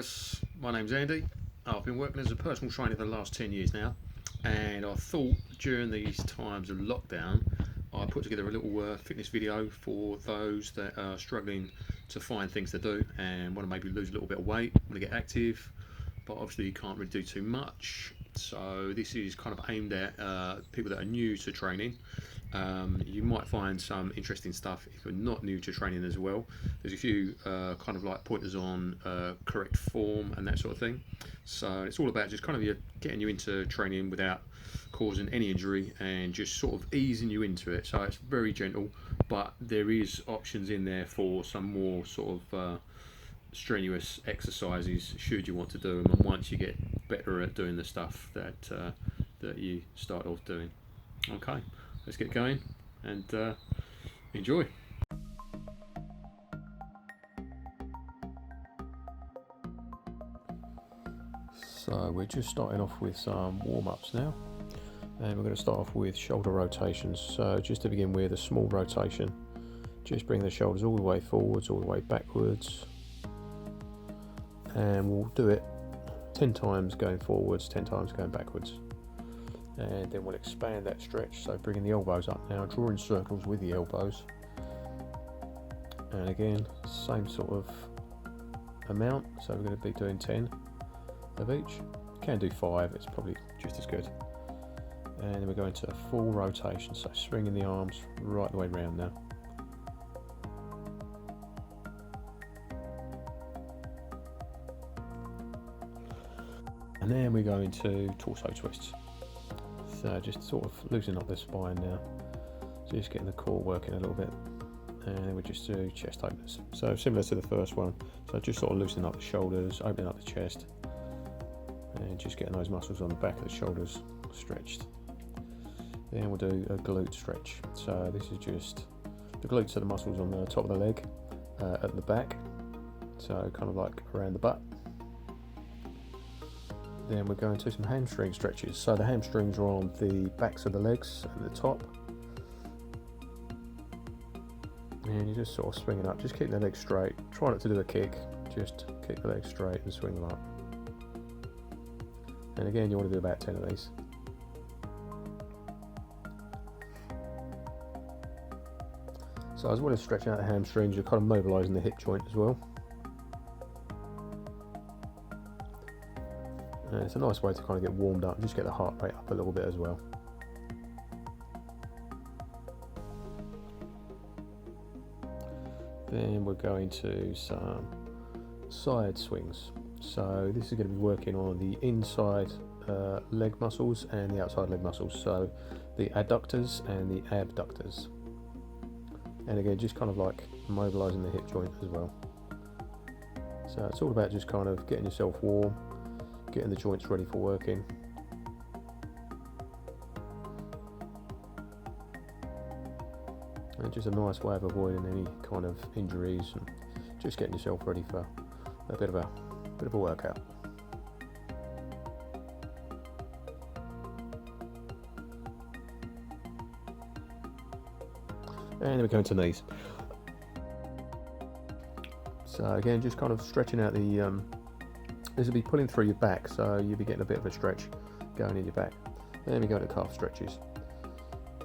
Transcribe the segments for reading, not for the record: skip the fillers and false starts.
guys, my name's Andy. I've been working as a personal trainer for the last 10 years now, and I thought during these times of lockdown I put together a little fitness video for those that are struggling to find things to do and want to maybe lose a little bit of weight, want to get active, but obviously you can't really do too much. So this is kind of aimed at people that are new to training. You might find some interesting stuff if you're not new to training as well. There's a few kind of like pointers on correct form and that sort of thing. So it's all about just kind of getting you into training without causing any injury and just sort of easing you into it. So it's very gentle, but there is options in there for some more sort of strenuous exercises should you want to do them, and once you get better at doing the stuff that you start off doing. Okay, let's get going and enjoy. So we're just starting off with some warm-ups now, and we're going to start off with shoulder rotations. So just to begin with, a small rotation, just bring the shoulders all the way forwards, all the way backwards, and we'll do it 10 times going forwards, 10 times going backwards. And then we'll expand that stretch, so bringing the elbows up now, drawing circles with the elbows, and again same sort of amount, so we're going to be doing 10 of each. You can do 5, it's probably just as good. And then we're going to a full rotation, so swinging the arms right the way round now. And then we go into torso twists. So just sort of loosening up the spine now, just getting the core working a little bit, and then we just do chest openers. So similar to the first one, so just sort of loosening up the shoulders, opening up the chest, and just getting those muscles on the back of the shoulders stretched. Then we'll do a glute stretch. So this is just the glutes are the muscles on the top of the leg at the back, so kind of like around the butt. Then we're going to some hamstring stretches. So the hamstrings are on the backs of the legs at the top, and you're just sort of swinging up, just keeping the legs straight. Try not to do a kick, just keep the legs straight and swing them up. And again, you want to do about 10 of these. So as well as stretching out the hamstrings, you're kind of mobilising the hip joint as well. And it's a nice way to kind of get warmed up, just get the heart rate up a little bit as well. Then we're going to some side swings. So this is going to be working on the inside leg muscles and the outside leg muscles, so the adductors and the abductors. And again, just kind of like mobilising the hip joint as well. So it's all about just kind of getting yourself warm, getting the joints ready for working. And just a nice way of avoiding any kind of injuries and just getting yourself ready for a bit of a workout. And then we're going to knees. So again, just kind of stretching out the this will be pulling through your back, so you'll be getting a bit of a stretch going in your back. Then we go to calf stretches.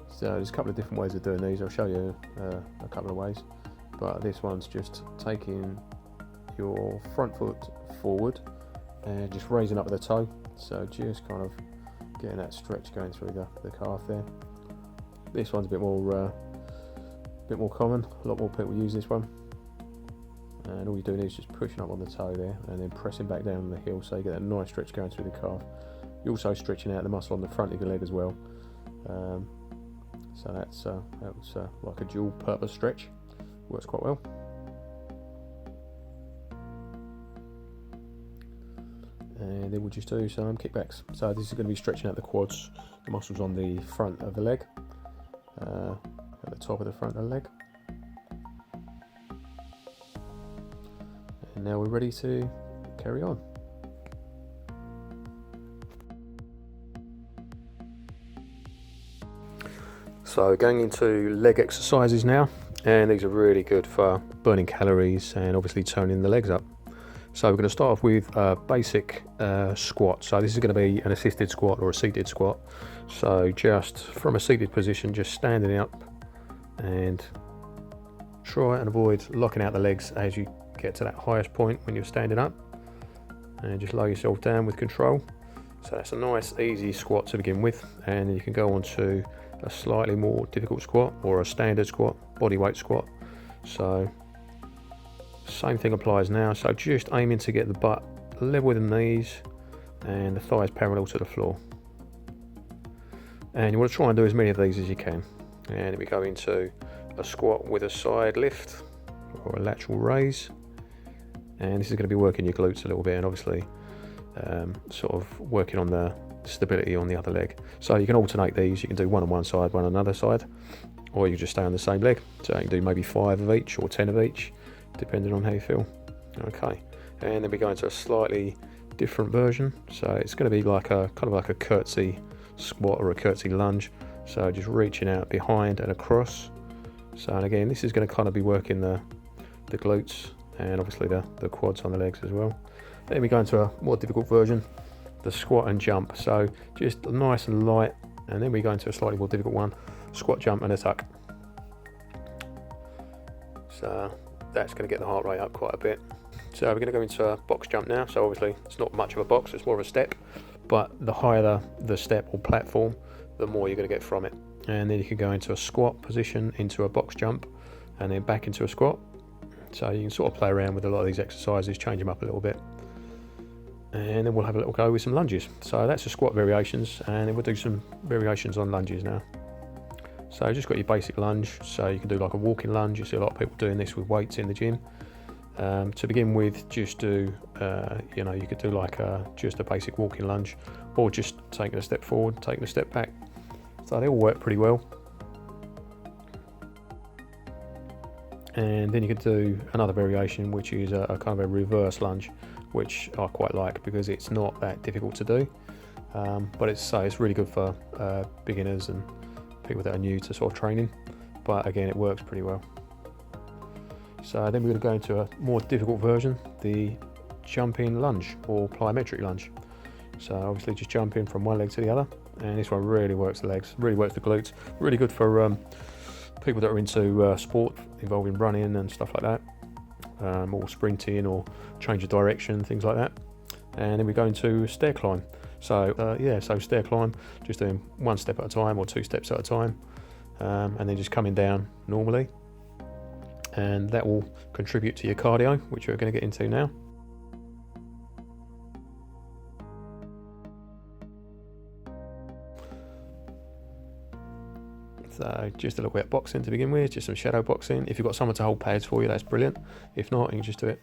So there's a couple of different ways of doing these. I'll show you a couple of ways, but this one's just taking your front foot forward and just raising up the toe, so just kind of getting that stretch going through the calf there. This one's a bit more common, a lot more people use this one. And all you're doing is just pushing up on the toe there and then pressing back down on the heel, so you get that nice stretch going through the calf. You're also stretching out the muscle on the front of your leg as well. So that's like a dual purpose stretch. Works quite well. And then we'll just do some kickbacks. So this is going to be stretching out the quads, the muscles on the front of the leg, at the top of the front of the leg. And now we're ready to carry on. So going into leg exercises now, and these are really good for burning calories and obviously toning the legs up. So we're going to start off with a basic squat. So this is going to be an assisted squat or a seated squat. So just from a seated position, just standing up, and try and avoid locking out the legs as you get to that highest point when you're standing up, and just lower yourself down with control. So that's a nice easy squat to begin with, and then you can go on to a slightly more difficult squat or a standard squat, body weight squat. So same thing applies now. So just aiming to get the butt level with the knees and the thighs parallel to the floor, and you want to try and do as many of these as you can. And then we go into a squat with a side lift or a lateral raise, and this is going to be working your glutes a little bit, and obviously sort of working on the stability on the other leg. So you can alternate these. You can do one on one side, one on another side, or you can just stay on the same leg. So you can do maybe 5 of each or 10 of each, depending on how you feel. Okay, and then we go into a slightly different version. So it's going to be like a kind of like a curtsy squat or a curtsy lunge. So just reaching out behind and across. So, and again, this is going to kind of be working the glutes and obviously the quads on the legs as well. Then we go into a more difficult version, the squat and jump. So just nice and light, and then we go into a slightly more difficult one, squat, jump and a tuck. So that's going to get the heart rate up quite a bit. So we're going to go into a box jump now. So obviously it's not much of a box, it's more of a step, but the higher the step or platform, the more you're going to get from it. And then you can go into a squat position, into a box jump, and then back into a squat. So you can sort of play around with a lot of these exercises, change them up a little bit. And then we'll have a little go with some lunges. So that's the squat variations, and then we'll do some variations on lunges now. So just got your basic lunge. So you can do like a walking lunge. You see a lot of people doing this with weights in the gym. To begin with, just do, you could do like just a basic walking lunge, or just taking a step forward, taking a step back. So they all work pretty well. And then you could do another variation, which is a kind of a reverse lunge, which I quite like because it's not that difficult to do. But it's really good for beginners and people that are new to sort of training. But again, it works pretty well. So then we're going to go into a more difficult version, the jumping lunge or plyometric lunge. So obviously just jumping from one leg to the other, and this one really works the legs, really works the glutes, really good for people that are into sport involving running and stuff like that, or sprinting or change of direction, things like that. And then we go into stair climb. So so stair climb, just doing one step at a time or 2 steps at a time, and then just coming down normally. And that will contribute to your cardio, which we're going to get into now. So just a little bit of boxing to begin with, just some shadow boxing. If you've got someone to hold pads for you, that's brilliant. If not, you can just do it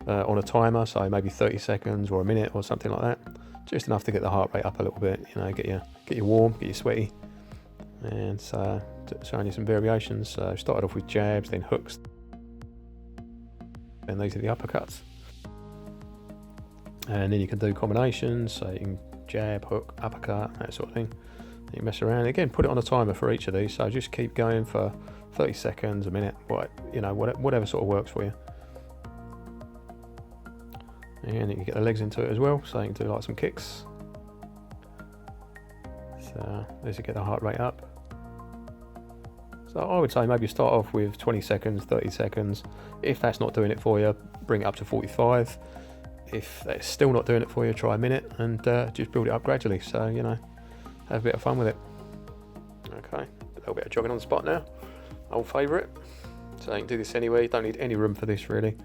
on a timer, so maybe 30 seconds or a minute or something like that. Just enough to get the heart rate up a little bit, get you warm, get you sweaty. And so showing you some variations. So started off with jabs, then hooks, and these are the uppercuts. And then you can do combinations, so you can jab, hook, uppercut, that sort of thing. You mess around again, put it on a timer for each of these, so just keep going for 30 seconds, a minute, whatever sort of works for you. And you can get the legs into it as well, so you can do like some kicks. So as you get the heart rate up. So I would say maybe start off with 20 seconds, 30 seconds. If that's not doing it for you, bring it up to 45. If that's still not doing it for you, try a minute and just build it up gradually. So, have a bit of fun with it. Okay, a little bit of jogging on the spot now. Old favourite. So you can do this anywhere. You don't need any room for this really.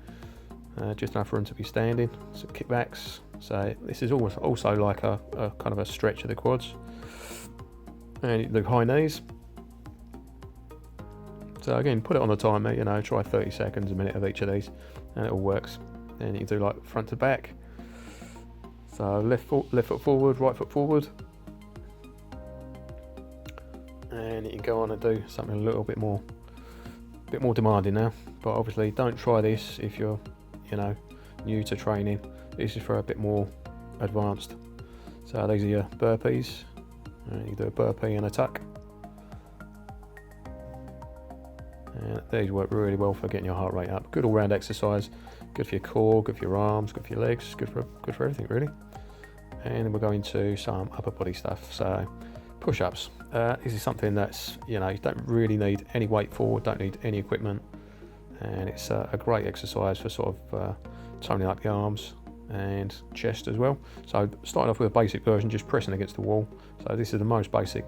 Just enough room to be standing. Some kickbacks. So this is also like a kind of a stretch of the quads. And you do high knees. So again, put it on the timer. Try 30 seconds, a minute of each of these, and it all works. Then you can do like front to back. So left foot forward, right foot forward. And you can go on and do something a little bit more demanding now. But obviously don't try this if you're new to training. This is for a bit more advanced. So these are your burpees. You do a burpee and a tuck. And these work really well for getting your heart rate up. Good all-round exercise. Good for your core, good for your arms, good for your legs, good for everything really. And then we'll go into some upper body stuff. So push-ups. This is something that's, you don't really need any weight for, don't need any equipment, and it's a great exercise for sort of toning up the arms and chest as well. So starting off with a basic version, just pressing against the wall. So this is the most basic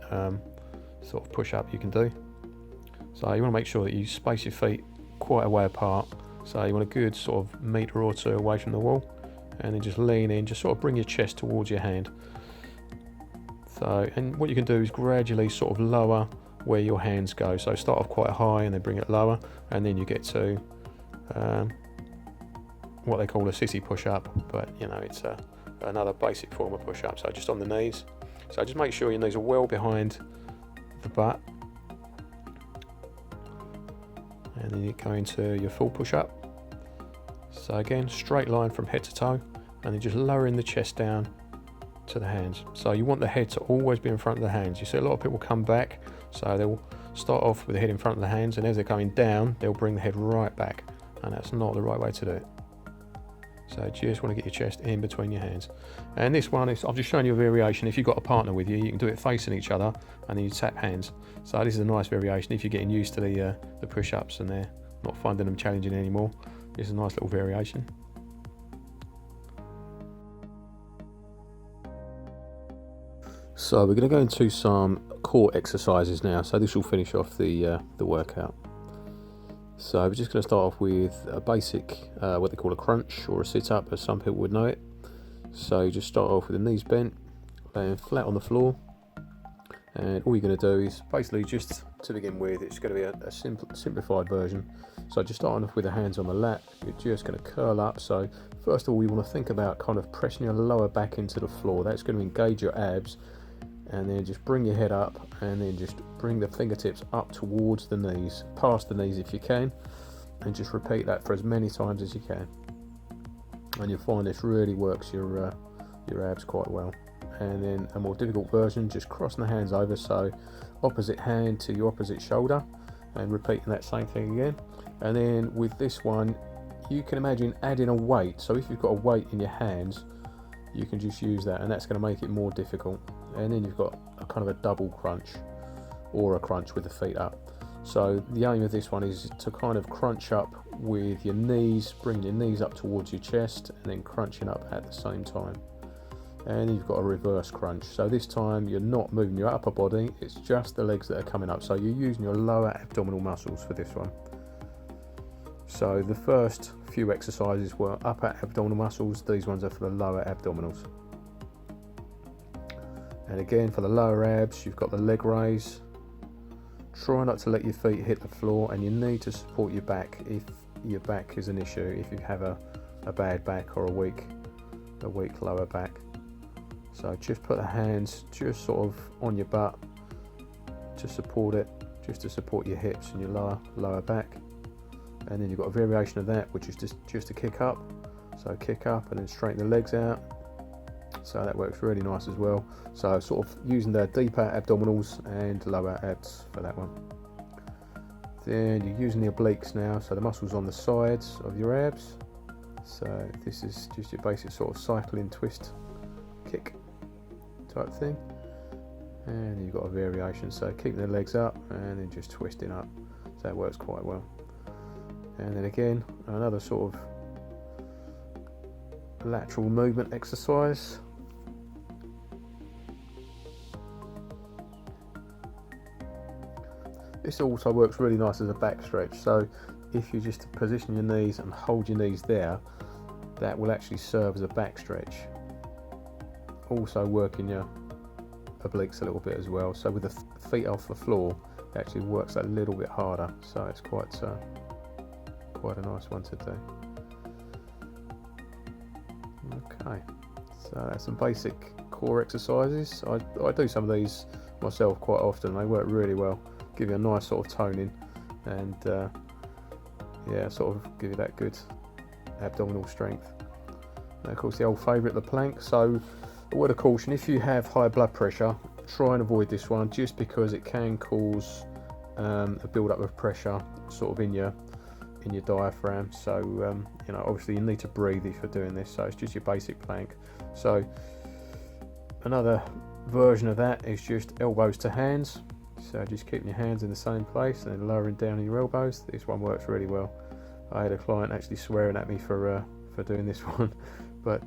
sort of push-up you can do. So you want to make sure that you space your feet quite a way apart. So you want a good sort of metre or two away from the wall, and then just lean in, just sort of bring your chest towards your hand. So, and what you can do is gradually sort of lower where your hands go. So start off quite high and then bring it lower, and then you get to what they call a sissy push-up, but it's another basic form of push-up. So just on the knees. So just make sure your knees are well behind the butt, and then you go into your full push-up. So again, straight line from head to toe, and then just lowering the chest down to the hands. So you want the head to always be in front of the hands. You see a lot of people come back, so they'll start off with the head in front of the hands, and as they're going down, they'll bring the head right back, and that's not the right way to do it. So just want to get your chest in between your hands. And this one is, I've just shown you a variation. If you've got a partner with you, you can do it facing each other, and then you tap hands. So this is a nice variation if you're getting used to the push-ups and they're not finding them challenging anymore. This is a nice little variation. So we're going to go into some core exercises now. So this will finish off the workout. So we're just going to start off with a basic, what they call a crunch or a sit-up, as some people would know it. So you just start off with the knees bent, laying flat on the floor, and all you're going to do is basically, just to begin with, it's going to be a simplified version. So just starting off with the hands on the lap, you're just going to curl up. So first of all, you want to think about kind of pressing your lower back into the floor. That's going to engage your abs, and then just bring your head up, and then just bring the fingertips up towards the knees, past the knees if you can, and just repeat that for as many times as you can. And you'll find this really works your abs quite well. And then a more difficult version, just crossing the hands over, so opposite hand to your opposite shoulder, and repeating that same thing again. And then with this one, you can imagine adding a weight. So if you've got a weight in your hands, you can just use that, and that's going to make it more difficult. And then you've got a kind of a double crunch, or a crunch with the feet up. So the aim of this one is to kind of crunch up with your knees, bring your knees up towards your chest, and then crunching up at the same time. And you've got a reverse crunch. So this time you're not moving your upper body, it's just the legs that are coming up. So you're using your lower abdominal muscles for this one. So the first few exercises were upper abdominal muscles, these ones are for the lower abdominals. And again, for the lower abs, you've got the leg raise. Try not to let your feet hit the floor, and you need to support your back if your back is an issue, if you have a bad back or a weak lower back. So just put the hands just sort of on your butt to support it, just to support your hips and your lower back. And then you've got a variation of that, which is just a kick up. So kick up and then straighten the legs out. So that works really nice as well. So sort of using the deeper abdominals and lower abs for that one. Then you're using the obliques now, so the muscles on the sides of your abs. So this is just your basic sort of cycling twist kick type thing. And you've got a variation, so keeping the legs up and then just twisting up. So that works quite well. And then again, another sort of lateral movement exercise. This also works really nice as a back stretch. So if you just position your knees and hold your knees there, that will actually serve as a back stretch. Also working your obliques a little bit as well. So with the feet off the floor, it actually works a little bit harder. So it's quite a nice one to do. Okay, so that's some basic core exercises. I do some of these myself quite often. They work really well, give you a nice sort of toning, and yeah, sort of give you that good abdominal strength. And of course, the old favourite, the plank. So a word of caution: if you have high blood pressure, try and avoid this one, just because it can cause a build-up of pressure sort of in your in your diaphragm. So you know, obviously you need to breathe if you're doing this. So it's just your basic plank. So another version of that is just elbows to hands. So just keeping your hands in the same place and then lowering down your elbows. This one works really well. I had a client actually swearing at me for doing this one, but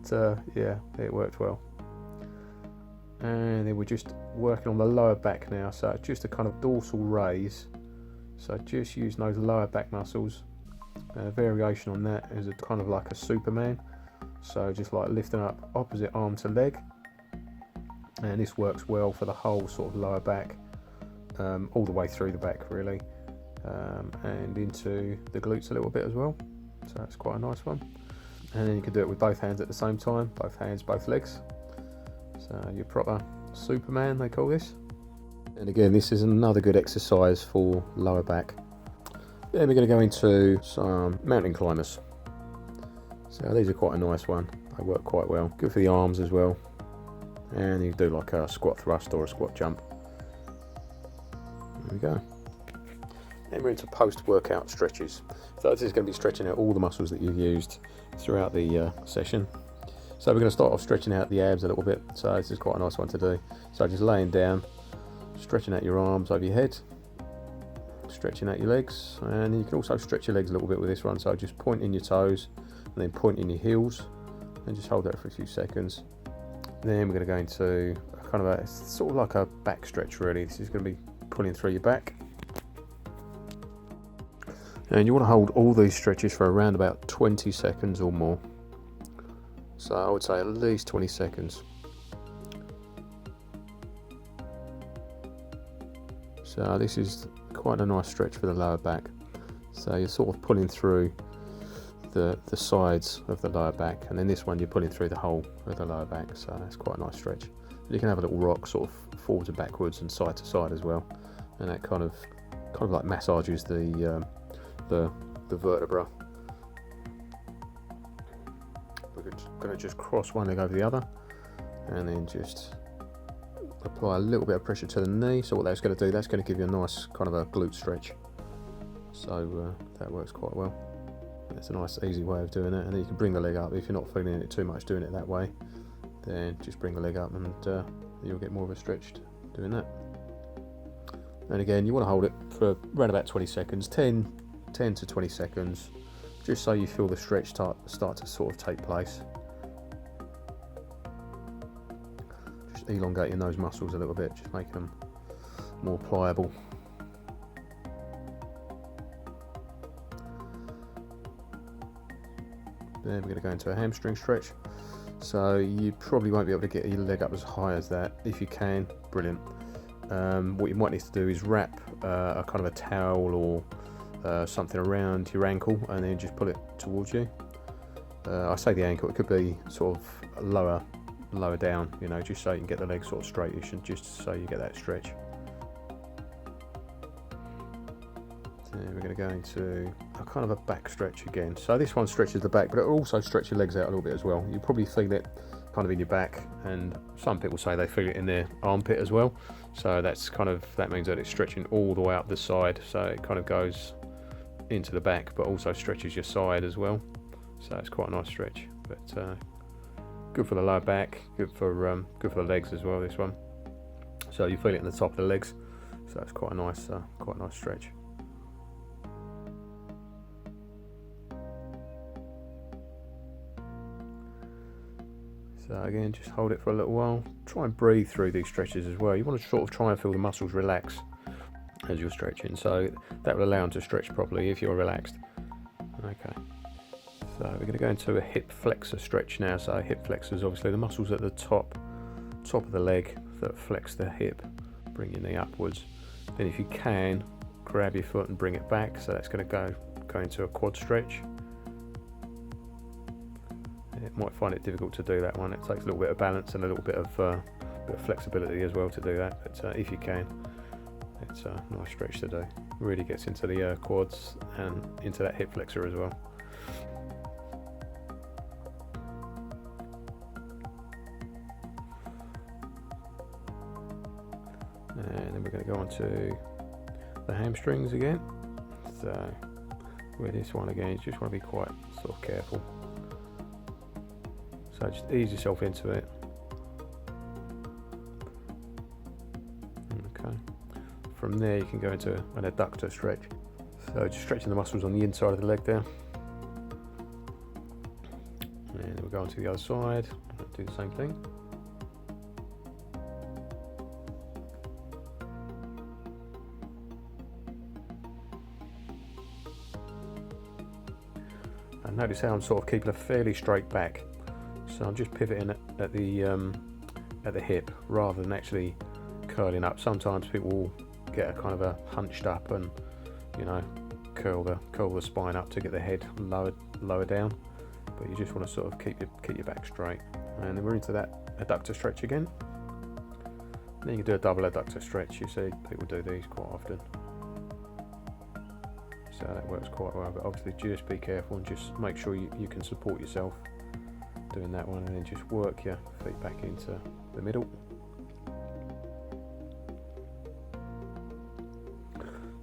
yeah, it worked well. And then we're just working on the lower back now. So it's just a kind of dorsal raise. So just using those lower back muscles. Variation on that is a kind of like a Superman. So just like lifting up opposite arm to leg. And this works well for the whole sort of lower back, all the way through the back really, and into the glutes a little bit as well. So that's quite a nice one. And then you can do it with both hands at the same time, both hands, both legs. So your proper Superman, they call this. And again, this is another good exercise for lower back. Then we're going to go into some mountain climbers. So these are quite a nice one. They work quite well. Good for the arms as well. And you can do like a squat thrust or a squat jump. There we go. Then we're into post-workout stretches. So this is going to be stretching out all the muscles that you've used throughout the session. So we're going to start off stretching out the abs a little bit. So this is quite a nice one to do. So just laying down, stretching out your arms over your head, stretching out your legs, and you can also stretch your legs a little bit with this one. So just pointing your toes and then pointing your heels, and just hold that for a few seconds. Then we're going to go into kind of a sort of like a back stretch really. This is going to be pulling through your back. And you want to hold all these stretches for around about 20 seconds or more. So I would say at least 20 seconds. So this is quite a nice stretch for the lower back. So you're sort of pulling through the sides of the lower back, and then this one you're pulling through the whole of the lower back. So that's quite a nice stretch. You can have a little rock sort of forwards and backwards and side to side as well, and that kind of like massages the vertebra. We're going to just cross one leg over the other, and then just apply a little bit of pressure to the knee. So what that's going to do, that's going to give you a nice kind of a glute stretch. So that works quite well. It's a nice easy way of doing it. And then you can bring the leg up. If you're not feeling it too much doing it that way, then just bring the leg up and you'll get more of a stretch doing that. And again, you want to hold it for around about 20 seconds, 10 to 20 seconds, just so you feel the stretch start to sort of take place. Just elongating those muscles a little bit, just making them more pliable. Then we're going to go into a hamstring stretch. So you probably won't be able to get your leg up as high as that. If you can, brilliant. What you might need to do is wrap a kind of a towel or something around your ankle, and then just pull it towards you. I say the ankle, it could be sort of lower down, you know, just so you can get the leg sort of straightish and just so you get that stretch. And we're going to go into a kind of a back stretch again. So this one stretches the back, but it will also stretch your legs out a little bit as well. You probably feel it kind of in your back, and some people say they feel it in their armpit as well. So that means that it's stretching all the way up the side. So it kind of goes into the back, but also stretches your side as well. So it's quite a nice stretch, but good for the lower back, good for the legs as well. This one, so you feel it in the top of the legs. So it's quite a nice stretch. So again, just hold it for a little while. Try and breathe through these stretches as well. You want to sort of try and feel the muscles relax as you're stretching. So that will allow them to stretch properly if you're relaxed. Okay. So we're going to go into a hip flexor stretch now. So hip flexors, obviously the muscles at the top of the leg that flex the hip. Bring your knee upwards. Then if you can, grab your foot and bring it back. So that's going to go into a quad stretch. It might find it difficult to do that one. It takes a little bit of balance and a little bit of flexibility as well to do that. But if you can, it's a nice stretch to do. Really gets into the quads and into that hip flexor as well. And then we're going to go on to the hamstrings again. So With this one again, you just want to be quite sort of careful. So just ease yourself into it. Okay. From there you can go into an adductor stretch. So just stretching the muscles on the inside of the leg there. And we'll go on to the other side, do the same thing. And notice how I'm sort of keeping a fairly straight back. So I'm just pivoting at the hip rather than actually curling up. Sometimes people will get a kind of a hunched up and, you know, curl the spine up to get the head lower down. But you just want to sort of keep your back straight. And then we're into that adductor stretch again. And then you can do a double adductor stretch. You see people do these quite often. So that works quite well, but obviously just be careful and just make sure you can support yourself doing that one, and then just work your feet back into the middle.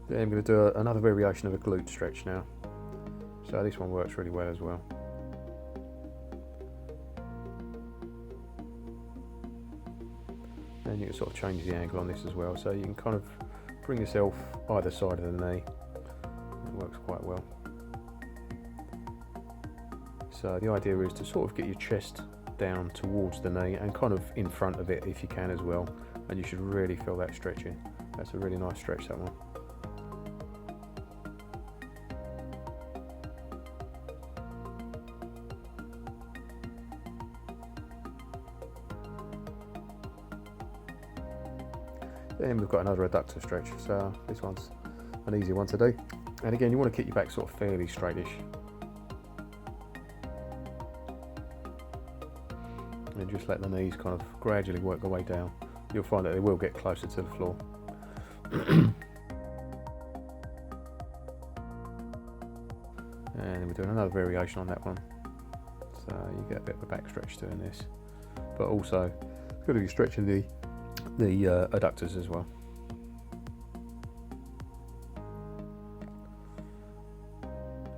Then I'm going to do another variation of a glute stretch now. So this one works really well as well. Then you can sort of change the angle on this as well, so you can kind of bring yourself either side of the knee. It works quite well. So the idea is to sort of get your chest down towards the knee and kind of in front of it if you can as well, and you should really feel that stretching. That's a really nice stretch, that one. Then we've got another adductor stretch, so this one's an easy one to do. And again, you want to keep your back sort of fairly straightish. And just let the knees kind of gradually work their way down. You'll find that they will get closer to the floor. And we're doing another variation on that one. So you get a bit of a back stretch doing this. But also, it's got to be stretching the adductors as well.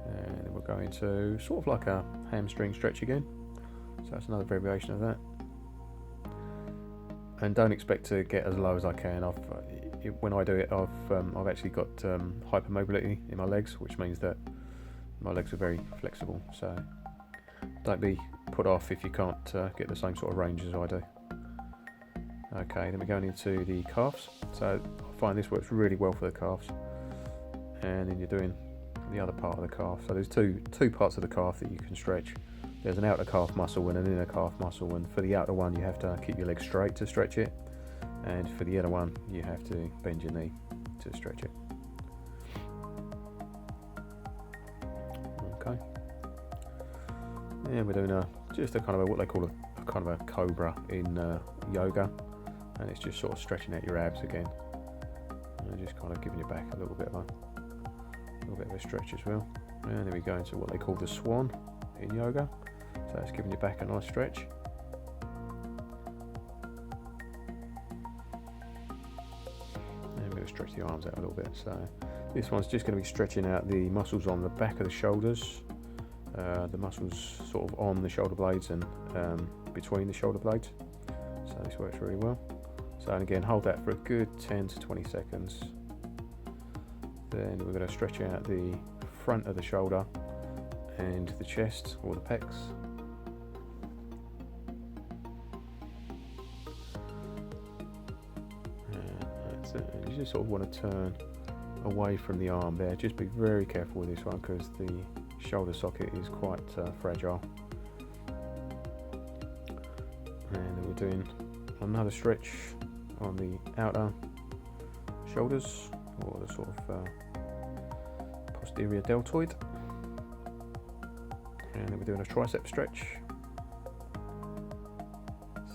And then we're going to sort of like a hamstring stretch again. So that's another variation of that. And don't expect to get as low as I can. When I do it, I've actually got hypermobility in my legs, which means that my legs are very flexible. So don't be put off if you can't get the same sort of range as I do. Okay, then we're going into the calves. So I find this works really well for the calves. And then you're doing the other part of the calf. So there's two parts of the calf that you can stretch. There's an outer calf muscle and an inner calf muscle, and for the outer one you have to keep your leg straight to stretch it, and for the inner one you have to bend your knee to stretch it. Okay. And we're doing just a kind of what they call a kind of a cobra in yoga, and it's just sort of stretching out your abs again, and just kind of giving your back a little bit of a stretch as well. And then we go into what they call the swan in yoga. So it's giving your back a nice stretch. And we're going to stretch the arms out a little bit. So this one's just going to be stretching out the muscles on the back of the shoulders, the muscles sort of on the shoulder blades and between the shoulder blades. So this works really well. So and again, hold that for a good 10 to 20 seconds. Then we're going to stretch out the front of the shoulder and the chest or the pecs. That's it. And you just sort of want to turn away from the arm there. Just be very careful with this one because the shoulder socket is quite fragile. And then we're doing another stretch on the outer shoulders or the sort of posterior deltoid. And then we're doing a tricep stretch.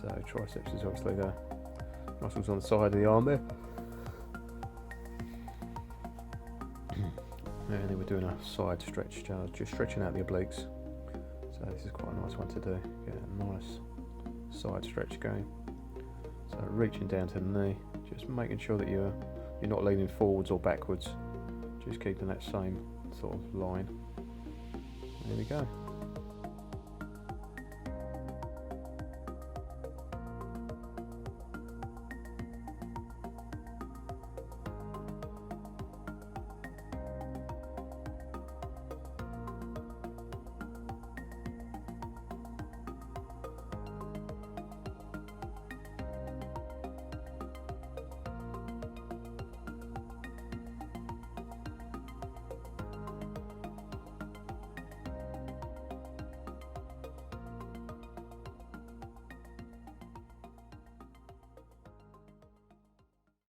So triceps is obviously the muscles on the side of the arm there. And then we're doing a side stretch, just stretching out the obliques. So this is quite a nice one to do. Get a nice side stretch going. So reaching down to the knee, just making sure that you're not leaning forwards or backwards. Just keeping that sort of line. There we go.